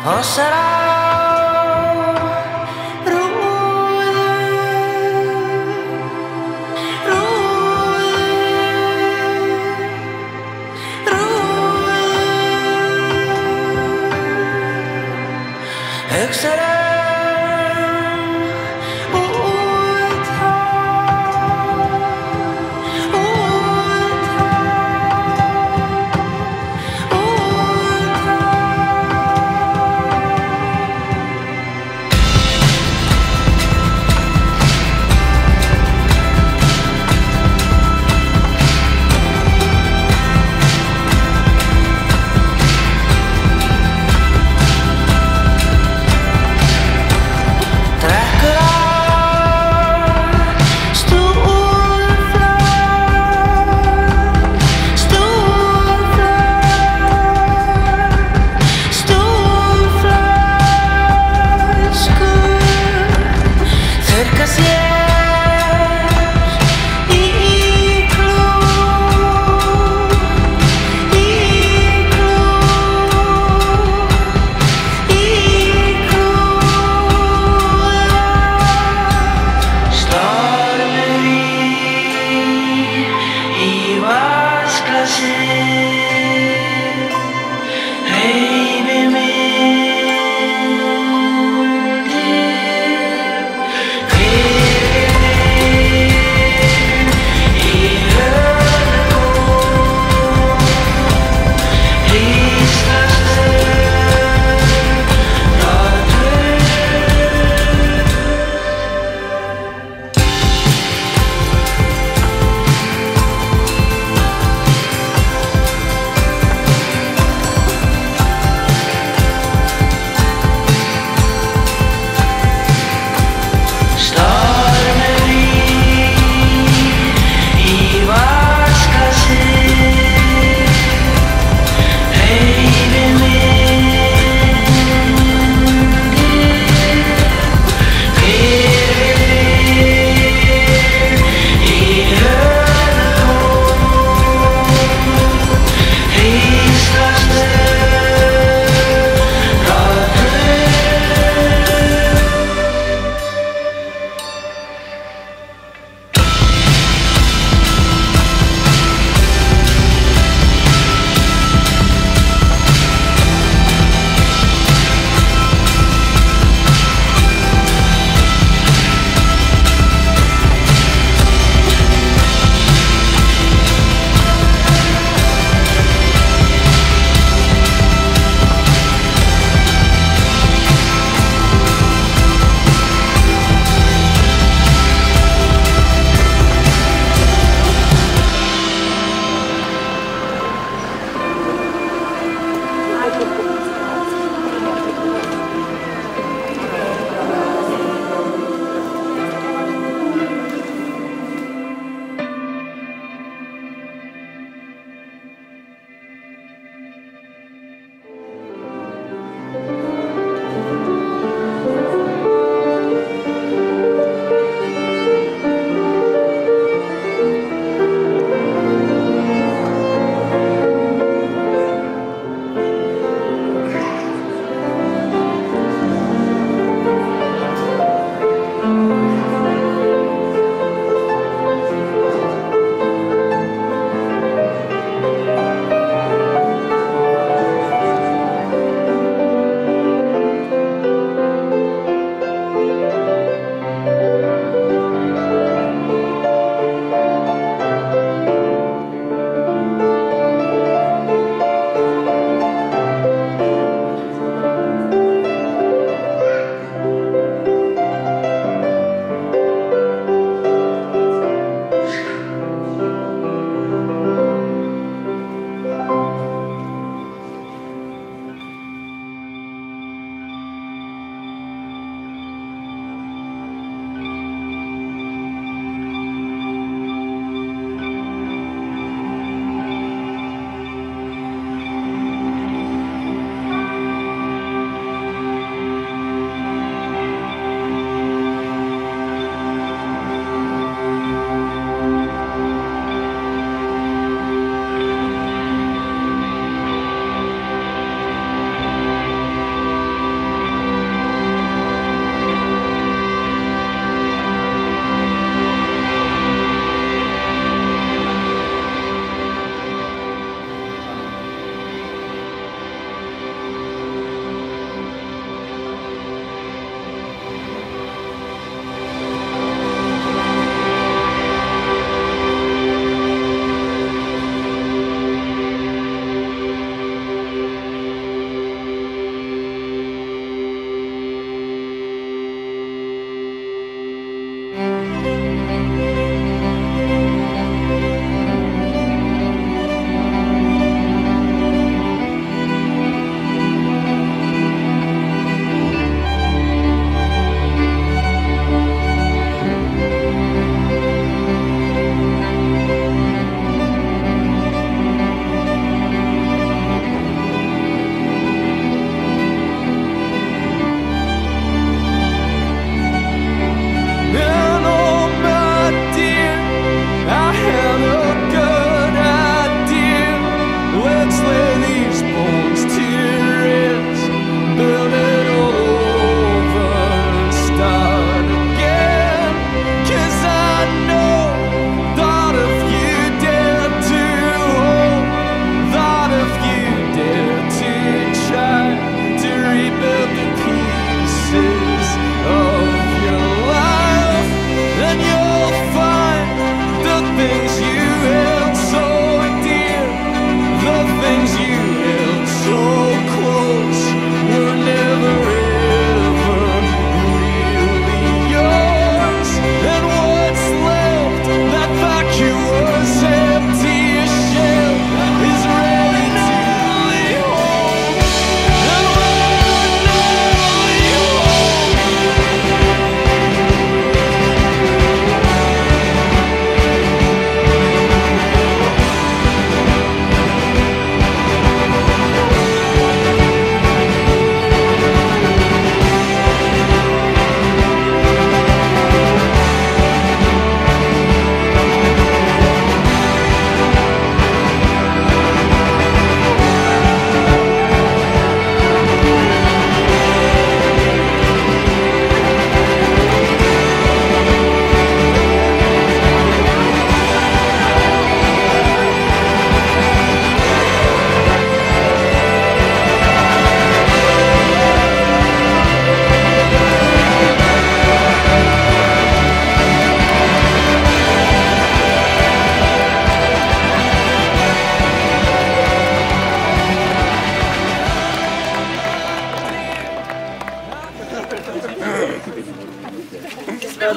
O sarà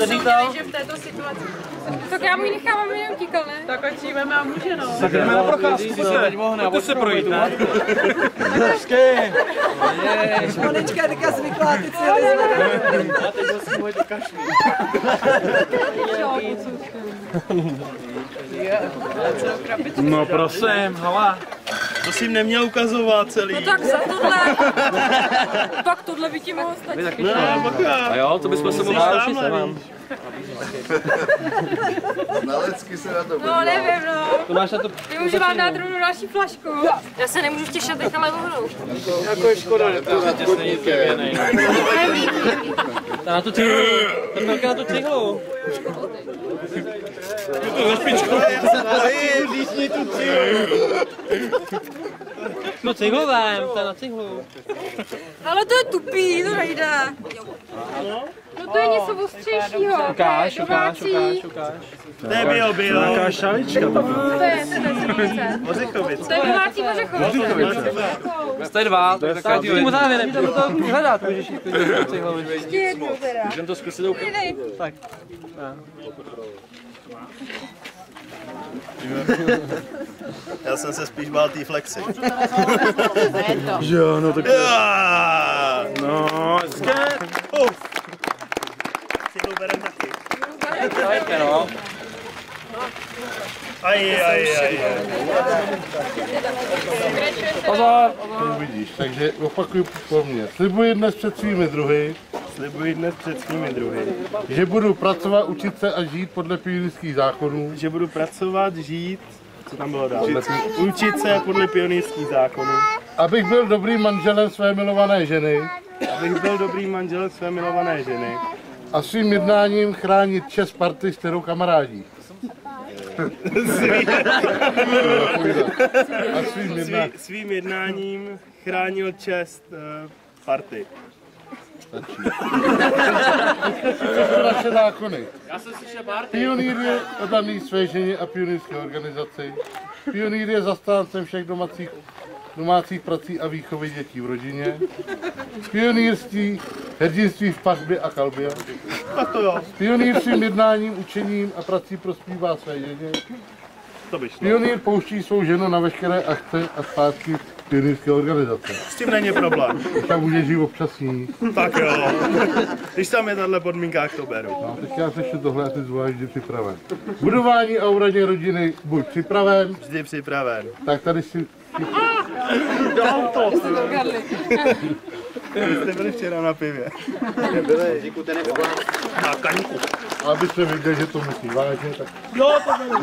říkal? Že v této situaci. Tak já mu ji nechám, aby mě utíkal, ne? Tak ať si veme a může, no. Tak jdeme na procházku, pojďte se projít, ne? Hezky! Monička je taká zvyklá, ty si ho nezvedá. A teď vlastně můj do kašlí. No prosím, hala. To jsi jim neměl ukazovat celý. No tak za tohle. Pak tohle by ti mohlo stačit. A jo, to bychom se mohli naučit se vám. Znalecky se na to No nevím, no. To máš na to... Využiju vám dát rovnou další flašku. Já se nemůžu v těch šatech ale vohnout. Jako je škoda, že to těsně nic nevěnej. Ta na tu cihlu. Ta velká na tu cihlu. Je to za špičku. Já se bojím, lísni tu cihlu. No cihlu vem, to je na cihlu. Ale to je tupý, to nejde. No to je něco ostřejšího. Ukáž. To je bio. Taká šalička. To je srdce. Ořechovice. To je domácí ořechovice. Jste dva, to je taková tím závěrem, to hledat, můžeš jít cihlu. Ještě jednou teda. Můžeme to zkusit doufat. Tak. Já jsem se spíš bál té flexy. Jo, no tak... No, sket! Cihlu berem taky. Dajte, no. Aj. Pozor! Uvidíš, takže opakuju po mně. Slibuji dnes před svými druhy, že budu pracovat, učit se a žít podle pionýrských zákonů. Že budu pracovat, žít, co tam bylo dál? Učit se podle pionýrských zákonů. Abych byl dobrým manželem své milované ženy. A svým jednáním chránit čest party, s kterou kamarádí. Svým jednáním chránil čest party. To jsou naše zákony. Pionýr je oddaný své ženě a pionýrské organizaci. Pionýr je zastáncem všech domácích prací a výchovy dětí v rodině. Pionýrství, hrdinství v pařbě a kalbě. Pionýr svým jednáním, učením a prací prospívá své ženě. Pionýr pouští svou ženu na veškeré akce a zpátky pionýrské organizace. S tím není problém. Tam může žít občas s ní. Tak jo. Když tam je tahle podmínka, jak to beru. No, tak já se ještě tohle asi zvlášť vždy připraven. Budování a obraně rodiny buď připraven. Vždy připraven. Tak tady si... Jste byli včera na pivě. Na kaňku. Abyste viděli, že to musí vážně, tak... Jo, to bylo.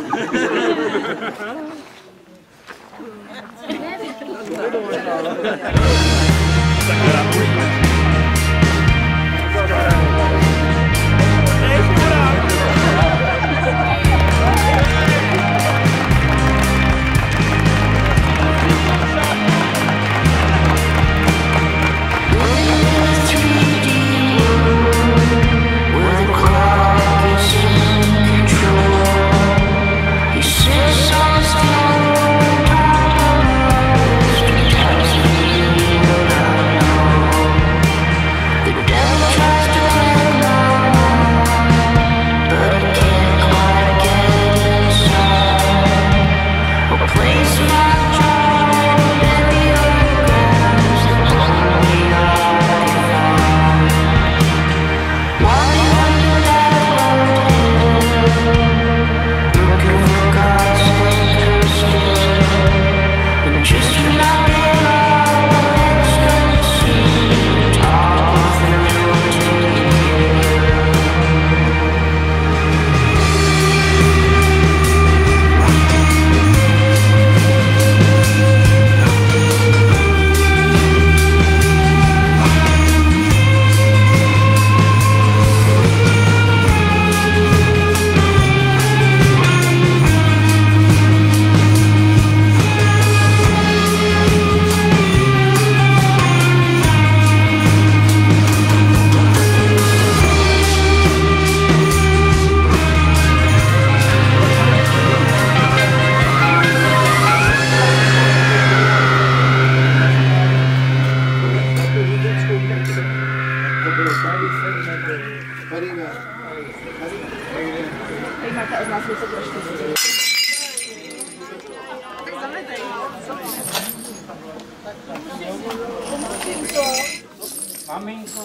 Maminko,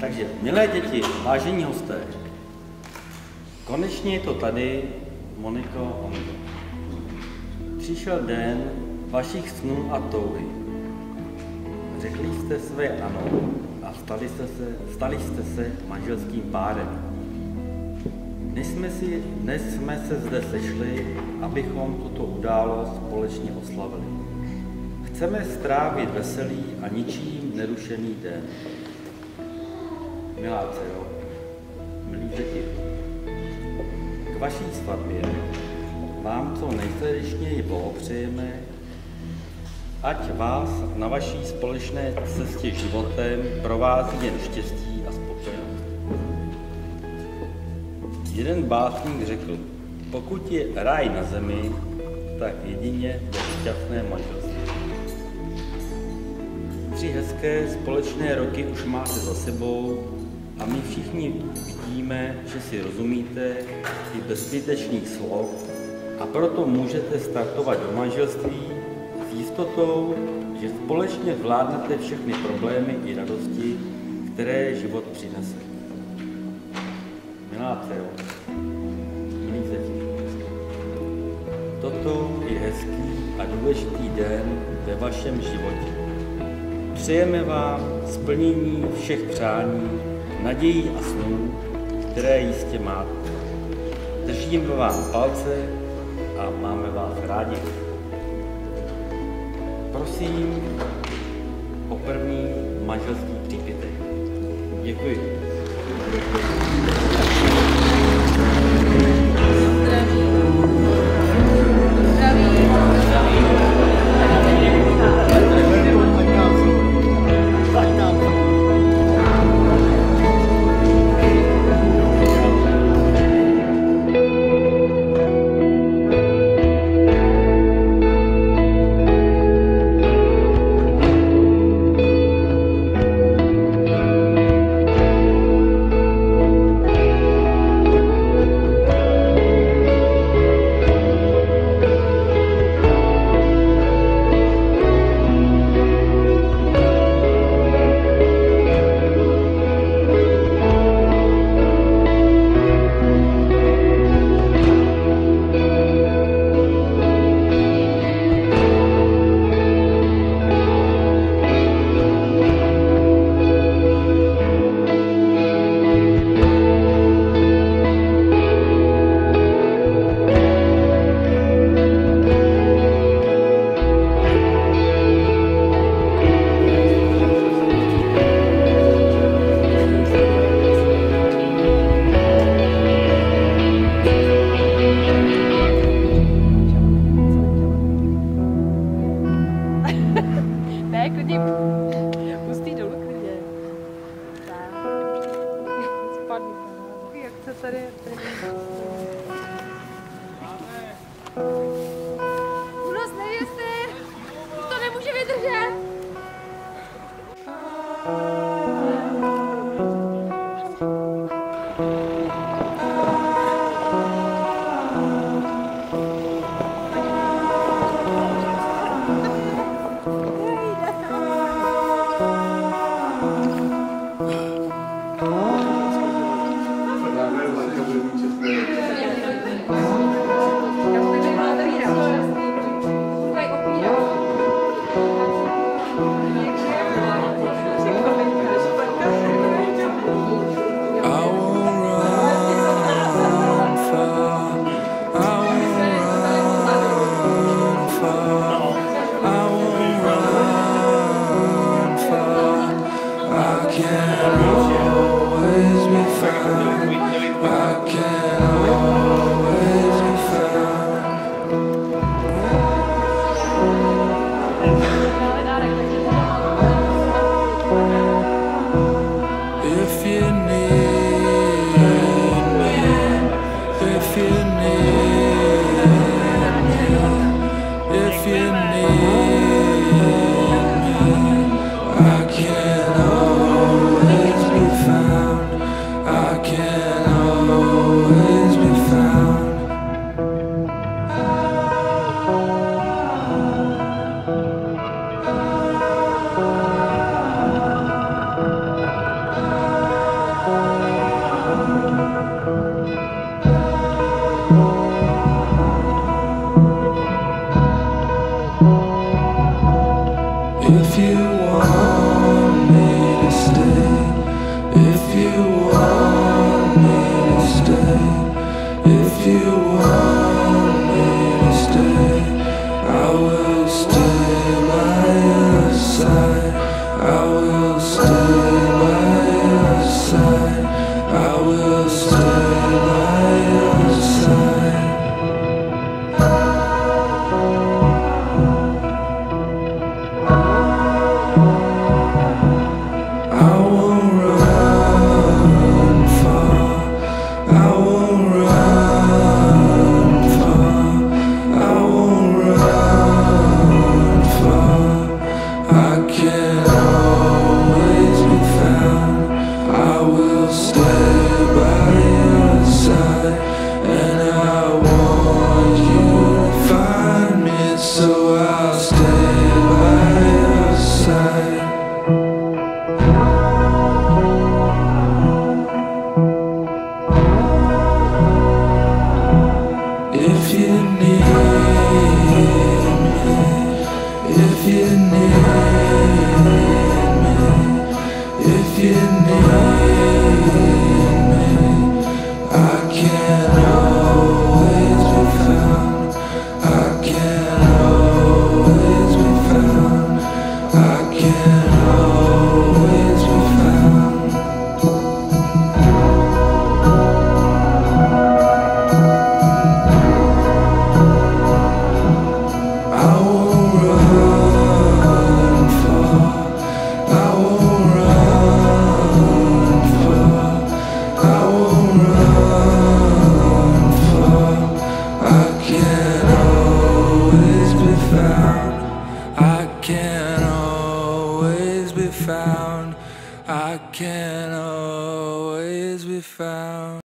Takže, milé děti, vážení hosté, konečně je to tady, Moniko, Honzo. Přišel den vašich snů a touhy. Řekli jste své ano a stali jste se manželským párem. Dnes jsme se zde sešli, abychom tuto událost společně oslavili. Chceme strávit veselý a ničím nerušený den. Milá dcero, milí děti, k vaší svatbě vám co nejsrdečněji blahopřejeme, ať vás na vaší společné cestě životem provází jen štěstí a spokojenost. Jeden básník řekl, pokud je ráj na zemi, tak jedině ve šťastné manželství. 3 hezké společné roky už máte za sebou a my všichni vidíme, že si rozumíte i bez zbytečných slov a proto můžete startovat do manželství s jistotou, že společně zvládnete všechny problémy i radosti, které život přinese. Milá dcero, milí děti, toto je hezký a důležitý den ve vašem životě. Přejeme vám splnění všech přání, nadějí a snů, které jistě máte. Držíme vám palce a máme vás rádi. Prosím o první manželský přípitek. Děkuji. Únos nevěsty! To nemůže vydržet! If you want me to stay, if you want me to stay, if you want me to stay, I will stay by your side. I will stay by your side. I will stay by your side. I won't run far. I won't run far. I won't run far. I can always be found. I will stay by your side, and I want you to find me, so I'll stay by your side. If you need me, if you need me, if you need me, I can always be found. I can always be found. I can always be found. I won't run far. I won't run far. I won't run far. I can always be found. I can always be found. I can always be found.